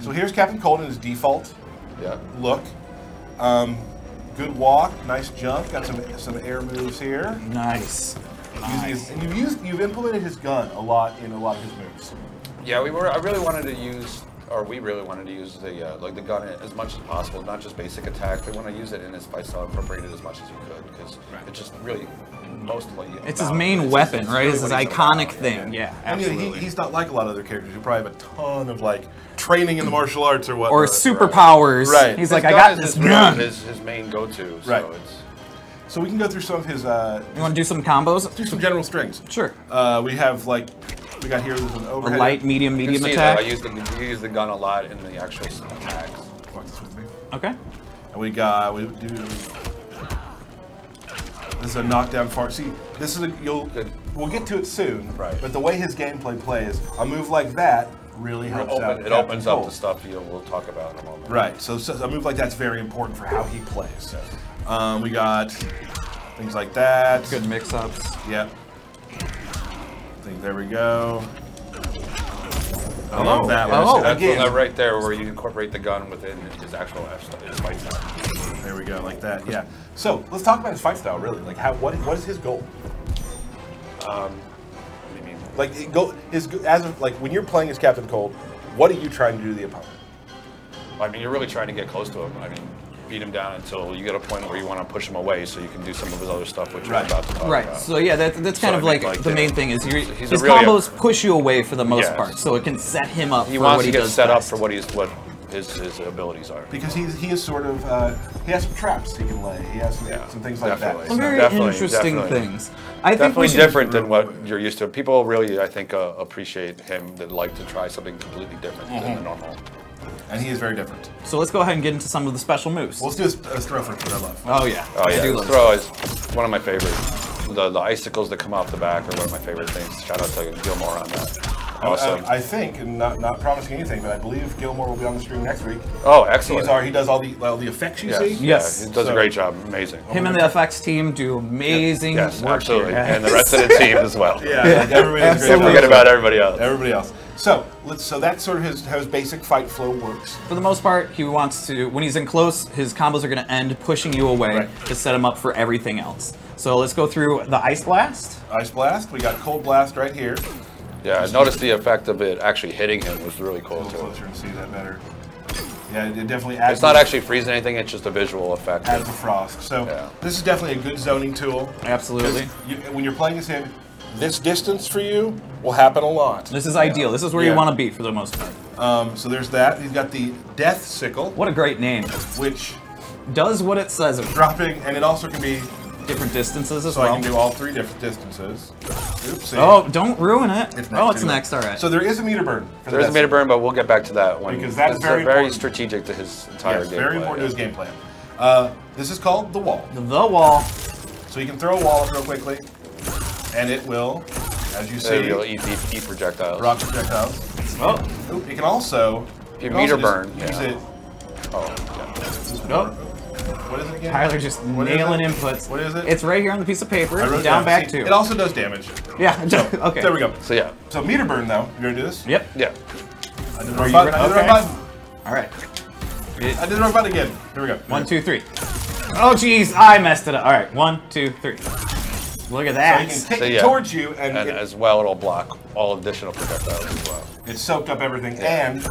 So here's Captain Cold in his default look. Good walk, nice jump. Got some air moves here. Nice. And you've implemented his gun a lot in a lot of his moves. Yeah, I really wanted to use, or we really wanted to use the the gun as much as possible, not just basic attack. We want to use it in his fight style, incorporate it as much as you could, because it just really mostly. It's his main weapon, right? It's his iconic thing. Yeah, absolutely. And he's not like a lot of other characters who probably have a ton of like training in the martial arts or whatnot. Or superpowers. Right. He's like, I got this gun. His main go-to. So right. It's. So we can go through some of his. You want to do some combos? Let's do some general strings. Sure. We have like. We got here an overhead. A light, medium attack. I use the gun a lot in the actual attacks. Walk this with me. Okay. And we do. This is a knockdown fart. See, this is we'll get to it soon. Right. But the way his gameplay plays, a move like that really helps out. It opens up the stuff we'll talk about in a moment. Right. So a move like that's very important for how he plays. We got things like that. Good mix-ups. Yep. There we go. I love that one. That's right there where you incorporate the gun within his actual his fight style. There we go, like that. Yeah. So let's talk about his fight style, really. Like, what is his goal? What do you mean? Like when you're playing as Captain Cold, what are you trying to do to the opponent? I mean, you're really trying to get close to him. I mean, beat him down until you get a point where you want to push him away, so you can do some of his other stuff, which we're about to talk about. So yeah, that's kind of like the main thing is his really combos push you away for the most part, so it can set him up. He for wants what to he get does set up best. for what his abilities are. Because he is sort of he has some traps he can lay. He has some things like that. Some very interesting things. I think definitely different than what you're used to. People really, I think, appreciate him that like to try something completely different than the normal. And he is very different. So let's go ahead and get into some of the special moves. Well, let's do a throw first, which I love. Oh yeah. Oh yeah. The throw is one of my favorites. The icicles that come off the back are one of my favorite things. Shout out to Gilmore on that. Awesome. I think, and not promising anything, but I believe Gilmore will be on the stream next week. Oh, excellent. He does all the effects you see. Yes. Yeah, he does a great job. Amazing. Him and the FX team do amazing work. Absolutely. Here. And the rest of the team as well. Yeah. Everybody Don't forget about everybody else. Everybody else. So that's sort of how his basic fight flow works. For the most part, he wants to, when he's in close, his combos are going to end pushing you away to set him up for everything else. So let's go through the Ice Blast. Ice Blast. We got Cold Blast right here. Yeah, I noticed the effect of it actually hitting him was really cool too. Closer and see that better. Yeah, it definitely adds. It's not actually freezing anything; it's just a visual effect. Adds the frost. So this is definitely a good zoning tool. Absolutely. When you're playing as him, this distance for you will happen a lot. This is ideal. This is where you want to be for the most part. So there's that. He's got the Death Sickle. What a great name. Which does what it says. Dropping, and it also can be different distances as well. So I can do all 3 different distances. Oopsie. Oh, don't ruin it. It's next. All right. So there is a meter burn. There is a meter burn, but we'll get back to that one. Because that's very strategic to his entire gameplay. Very important to his game plan. This is called the Wall. The Wall. So you can throw a wall up real quickly, and it will, as you see, it'll eat projectiles. Rock projectiles. Oh, you can also meter burn. Use it. Oh, yeah. What is it again? Tyler just nailing inputs. What is it? It's right here on the piece of paper. I wrote down back 2. It also does damage. Yeah. Okay. There we go. So yeah. So meter burn though. You ready to do this? Yep. Yeah. I did the wrong button. All right. I did the wrong button again. Here we go. 1, 2, 3. Oh jeez, I messed it up. All right. 1, 2, 3. Look at that. So you can kick it towards you, and as well it'll block all additional projectiles as well. It soaked up everything and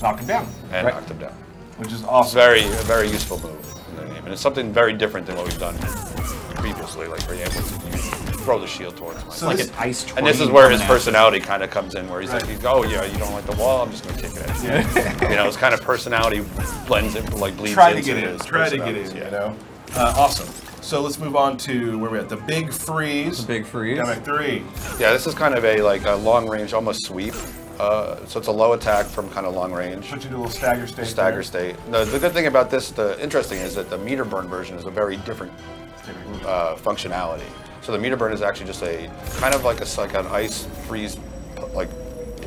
knocked him down. And knocked him down. Which is awesome. It's a very useful move. And it's something very different than what we've done previously, like where you throw the shield towards him. So like an ice train. And this is where his personality kind of comes in, where he's like, oh yeah, you don't like the wall, I'm just going to kick it at you. You know, his kind of personality blends in, like bleeds Try to into get in. his Try to get in, you know. Awesome. So let's move on to where we're at. The Big Freeze. The Big Freeze. Down at 3. Yeah, this is kind of a long range, almost sweep. So it's a low attack from kind of long range. Put you to a little stagger state. Stagger state. The good thing about this, the interesting is that the meter burn version is a very different functionality. So the meter burn is actually just a kind of like an ice freeze, like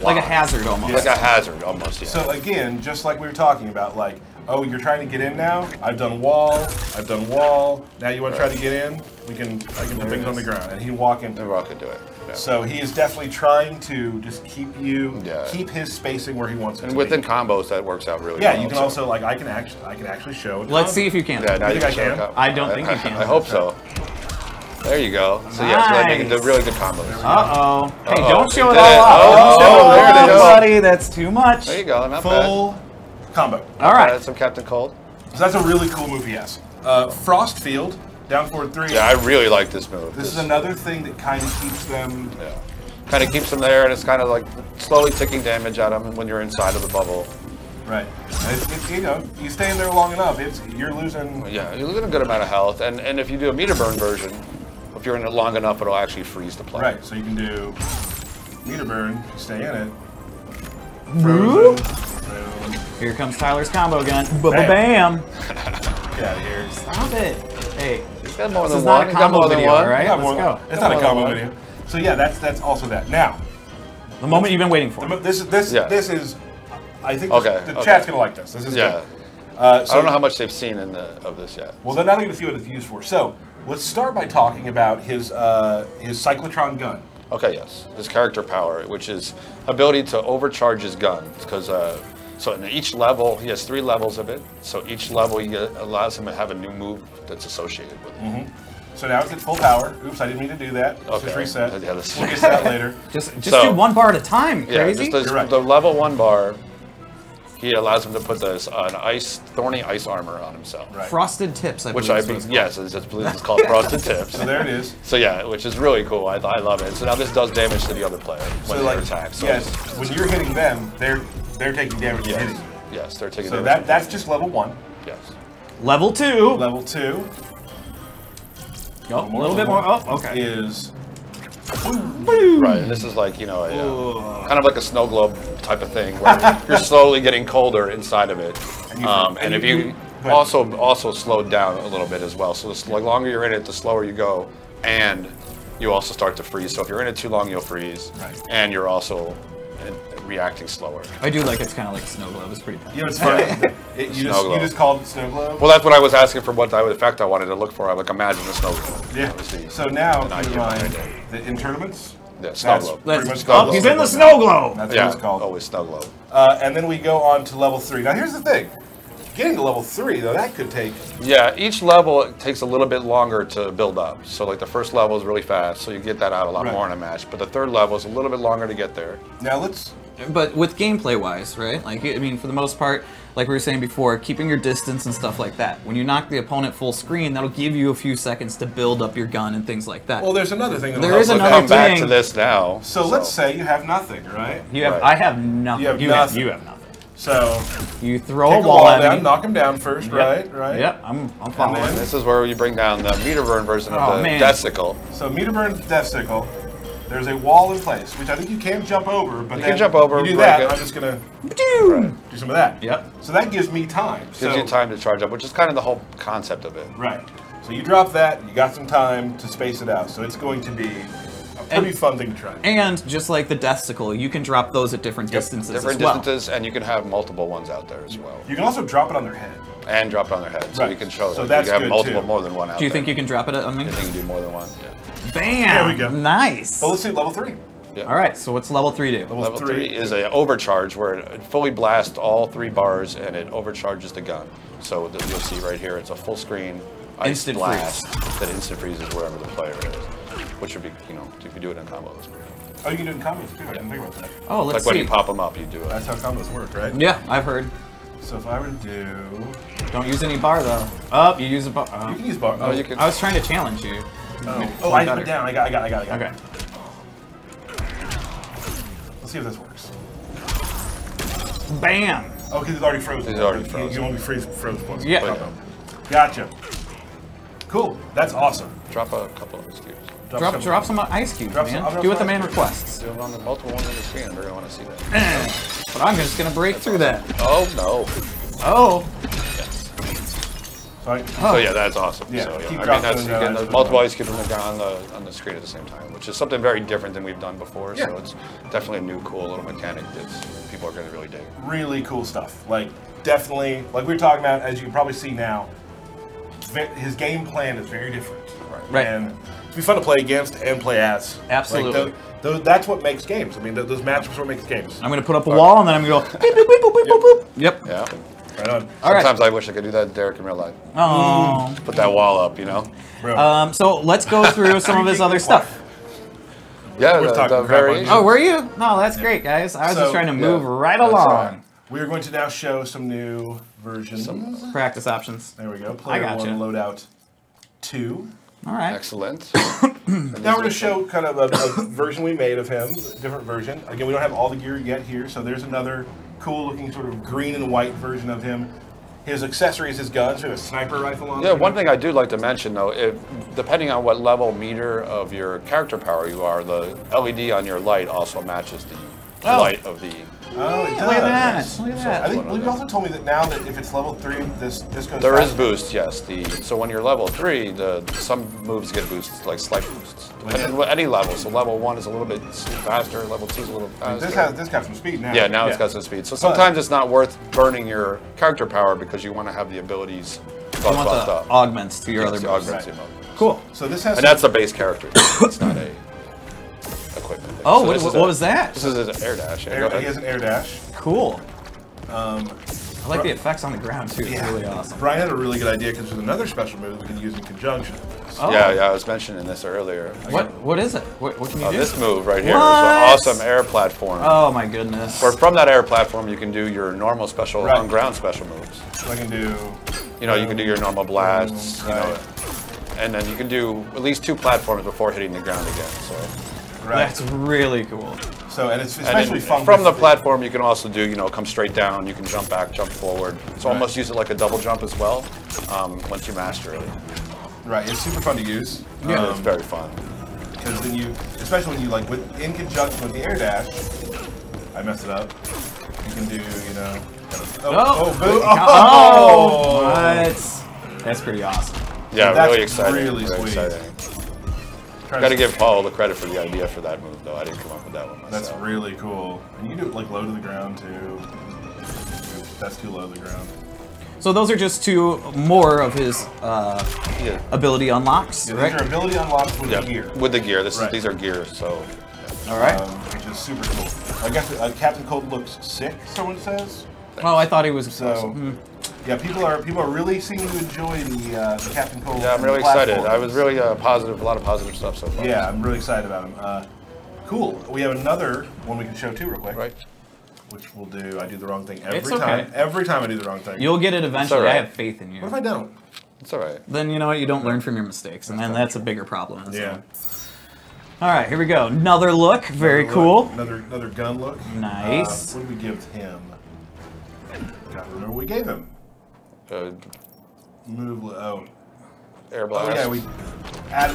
a hazard almost. Like a hazard almost. Yeah. So again, just like we were talking about, like, oh, you're trying to get in now. I've done wall. I've done wall. Now you want to try to get in? I can put things on the ground, and he walk into. Walk into it. So he is definitely trying to just keep his spacing where he wants it to within be. combos, that works out really well. Yeah, you can also like I can actually show. Let's see if you can. Yeah, now you think I can? I don't think you can. I hope so. There you go. So yeah, so that making really good combos. Hey, don't show it all Oh, off. there it is. Buddy, that's too much. There you go. Not Full combo. All right. That's some Captain Cold. So that's a really cool move he has. Frost Field, down forward 3. Yeah, I really like this move. This is another thing that kind of keeps them. Yeah. Kind of keeps them there, and it's kind of like slowly ticking damage at them when you're inside of the bubble. Right. It's, you know, you stay in there long enough, you're losing. Yeah, you're losing a good amount of health, and if you do a meter burn version, if you're in it long enough, it'll actually freeze the player. Right. So you can do meter burn, stay in it. Frozen. Here comes Tyler's combo gun. Get Bam! out of here. Stop it. Hey, He's got more this than is one. not a combo video, all right? Let's go. It's not a combo video. So yeah, that's also that. Now, The moment you've been waiting for. this is. I think the chat's gonna like this. This is yeah. good. I don't know how much they've seen of this yet. Well, they're not going to see what it's used for. So let's start by talking about his Cyclotron gun. Okay, yes. His character power, which is ability to overcharge his gun. Because so in each level, he has 3 levels of it. So each level allows him to have a new move that's associated with it. Mm-hmm. So now it's at full power. Oops, I didn't mean to do that. Let's just reset. Yeah, we'll get to that later. Just do one bar at a time, crazy. Yeah, just the level 1 bar, he allows him to put thorny ice armor on himself. Right. Frosted tips, I believe. Which I believe it's called frosted tips. So there it is. So yeah, which is really cool. I love it. So now this does damage to the other player when they attack. So yes, when you're hitting them, they're taking damage from hitting you. Yes, they're taking so damage. So that's just level 1. Yes. Level 2. Level 2. Oh, a little bit more. Oh, okay. Is right, and this is like, you know, kind of like a snow globe type of thing where you're slowly getting colder inside of it. And if you also slowed down a little bit as well. So the longer you're in it, the slower you go, and you also start to freeze. So if you're in it too long, you'll freeze, and you're also reacting slower. I do like it's kind of like snow globe. It's pretty fun. You know, it's funny. You just called it snow globe? Well, that's what I was asking for. What effect I wanted to look for. I like imagine a snow globe. Yeah. So now, in tournaments, yeah, snow globe. Pretty much snow globe. He's in the snow globe. That's what it's called. Always snow globe. And then we go on to level 3. Now here's the thing. Getting to level 3, though, that could take... Yeah, each level takes a little bit longer to build up. So like the first level is really fast, so you get that out a lot more in a match. But the third level is a little bit longer to get there. Now let's... But with gameplay-wise, right? Like, I mean, for the most part, like we were saying before, keeping your distance and stuff like that. When you knock the opponent full screen, that'll give you a few seconds to build up your gun and things like that. Well, there's another thing. There is another thing. Come back to this now. So let's say you have nothing, right? You have. I have nothing. You have nothing. You have nothing. So you throw a wall at me. Knock him down first, right? Yep, I'm following. This is where you bring down the meter burn version of the Death Sickle. So meter burn Death Sickle. There's a wall in place, which I think you can jump over, but you can jump over. You do that, I'm just gonna do some of that. Yep. So that gives me time. Gives you time to charge up, which is kind of the whole concept of it. Right. So you drop that, you got some time to space it out. So it's going to be a pretty fun thing to try. And just like the Death Sickle, you can drop those at different distances as well. Different distances, and you can have multiple ones out there as well. You can also drop it on their head. And drop it on their head, so you can show so that you have multiple, more than one out there. Do you think you can drop it on me? I think you can do more than one, yeah. Bam! There we go. Nice. Well, let's see level 3. Yeah. All right, so what's level 3 do? Level 3 is an overcharge where it fully blasts all 3 bars and it overcharges the gun. So you'll see right here, it's a full screen ice blast that instant freezes wherever the player is. Which would be, you know, if you do it in combo, that's pretty cool. Oh, you can do it in combos too. I didn't think about that. Oh, let's see. Like when see. you pop them up, you do it. That's how combos work, right? Yeah, I've heard. So if I were to do... Don't use any bar though. Oh, you use a bar. You can use bar. Oh, you can. I was trying to challenge you. Oh, I put it down. I got it. Okay. Let's see if this works. Bam! Oh, because it's already frozen. It's already frozen. You only freeze frozen once. Yeah. Gotcha. Cool. That's awesome. Drop a couple of ice cubes. Drop some ice cubes, man. Do what the man requests. Do it on the multiple ones on the screen. They're going to want to see that. But I'm just going to break through that. Oh, no. Oh. So yeah, that's awesome. Yeah, so, keep I mean, that's dropping the multiple ice cubes on the screen at the same time, which is something very different than we've done before. Yeah. So it's definitely a new, cool little mechanic that people are going to really dig. Really cool stuff. Like, definitely, like we were talking about, as you can probably see now, his game plan is very different. Right. And to be fun to play against and play as. Absolutely. Like, that's what makes games. I mean, those matchups are what makes games. I'm gonna put up a wall and then I'm gonna go beep, beep, beep, beep, beep, beep, beep. Yep. Yeah. Right on. Sometimes I wish I could do that, Derek, in real life. Oh. Put that wall up, you know. So let's go through some of his other stuff. Yeah, the variation. Oh, were you? No, that's great, guys. I was just trying to move right along. Right. We are going to now show some new versions. Practice options. There we go. Player gotcha. 1 loadout 2. All right. Excellent. Now we're going to show kind of a version we made of him, a different version. Again, we don't have all the gear yet here, so there's another cool-looking sort of green and white version of him. His accessory is his gun, so a sniper rifle on. Yeah, one thing I do like to mention though, depending on what level meter of your character power you are, the LED on your light also matches the light of the. Oh, it does. Look at that! Look at that! I think you also told me that now that if it's level 3, this goes. There faster. is boost, yes. So when you're level 3, some moves get boosts, like slight boosts. Any level. So level 1 is a little bit faster. Level 2 is a little faster. This got some speed now. Yeah, now it's got some speed. So sometimes it's not worth burning your character power because you want to have the abilities buffed up. Augments to your other moves. Right. Cool. So this has. And that's the base character. It's not a equipment thing. Oh, so what was that? This is an air dash. He has an air dash. Cool. I like the effects on the ground too. It's really awesome. Brian had a really good idea because there's another special move we can use in conjunction. Oh. Yeah, I was mentioning this earlier. What is it? What can you do? This move right here is an awesome air platform. Oh my goodness. From that air platform, you can do your normal special on-ground special moves. So I can do. You know, you can do your normal blasts. You know, and then you can do at least 2 platforms before hitting the ground again. So. That's really cool. So, and it's especially fun. From the platform, you can also do, come straight down. You can jump back, jump forward. So almost use it like a double jump as well. Once you master it. Right, it's super fun to use. Yeah, it's very fun. Because then especially when you in conjunction with the air dash, I messed it up. You can do, What? That's pretty awesome. Yeah, that's really exciting. Really sweet. Exciting. Got to give Paul the credit for the idea for that move, though. I didn't come up with that one myself. That's really cool. And you can do it low to the ground too. That's too low to the ground. So those are just 2 more of his ability unlocks, right? These are ability unlocks with the gear. With the gear. These are gears, so. All right. Which is super cool. I guess Captain Cold looks sick, someone says. Oh, I thought he was. So, yeah, people are really seeming to enjoy the Captain Cold. Yeah, I'm really excited. I was really positive, a lot of positive stuff so far. Yeah, I'm really excited about him. Cool. We have another one we can show too, real quick. Right. Which we'll do. I do the wrong thing every It's okay. time. Every time I do the wrong thing. You'll get it eventually. Right. I have faith in you. What if I don't? It's all right. Then you know what? You don't learn from your mistakes, and then that's a bigger problem. Yeah. All right, here we go. Another look. Very cool. Another gun look. Nice. What did we give him? Gotta remember what we gave him. Air blast. Oh yeah,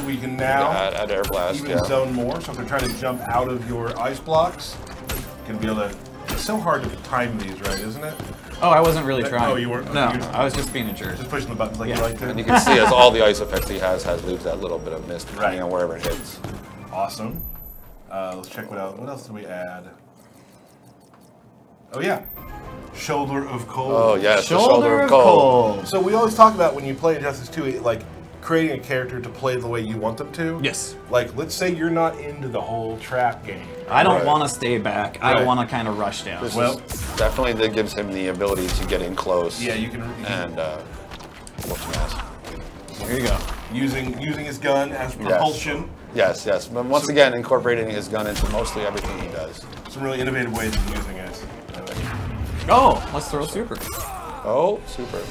we can now add air blast. even zone more. So if they're trying to jump out of your ice blocks, you can be able to. It's so hard to time these, right? Isn't it? Oh, I wasn't really trying. Oh, you weren't. No, I was just being a jerk. Just pushing the buttons like you like to. And you can see as all the ice effects he has leaves that little bit of mist depending on wherever it hits. Awesome. Let's check what else. What else did we add? Oh yeah, Shoulder of Cold. Oh yes, Shoulder of Cold. So we always talk about when you play Injustice 2, like creating a character to play the way you want them to. Yes. Like, let's say you're not into the whole trap game. I don't want to stay back. I don't want to kind of rush down. This definitely that gives him the ability to get in close. Yeah, you can and whoop some ass. Here you go. Using his gun as propulsion. Yes, yes. But once again, incorporating his gun into mostly everything he does. Some really innovative ways of using it. Oh, let's throw super. Oh, super.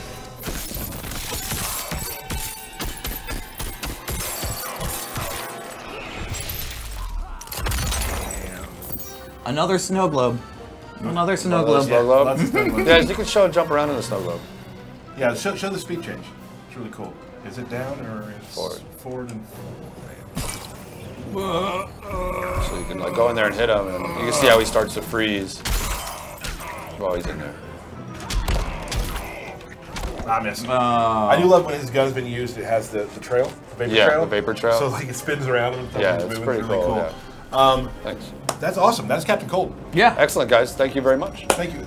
Another snow globe. Another snow globe. Snow globe. Yeah, you can jump around in the snow globe. Yeah, show the speed change. It's really cool. Is it down or is forward? Forward and So you can go in there and hit him, and you can see how he starts to freeze while he's in there. I missed. I do love when his gun's been used. It has the trail, the vapor trail. the vapor trail. So like it spins around and it's pretty really cool. cool. Yeah. Thanks. That's awesome. That's Captain Cold. Yeah. Excellent, guys. Thank you very much. Thank you.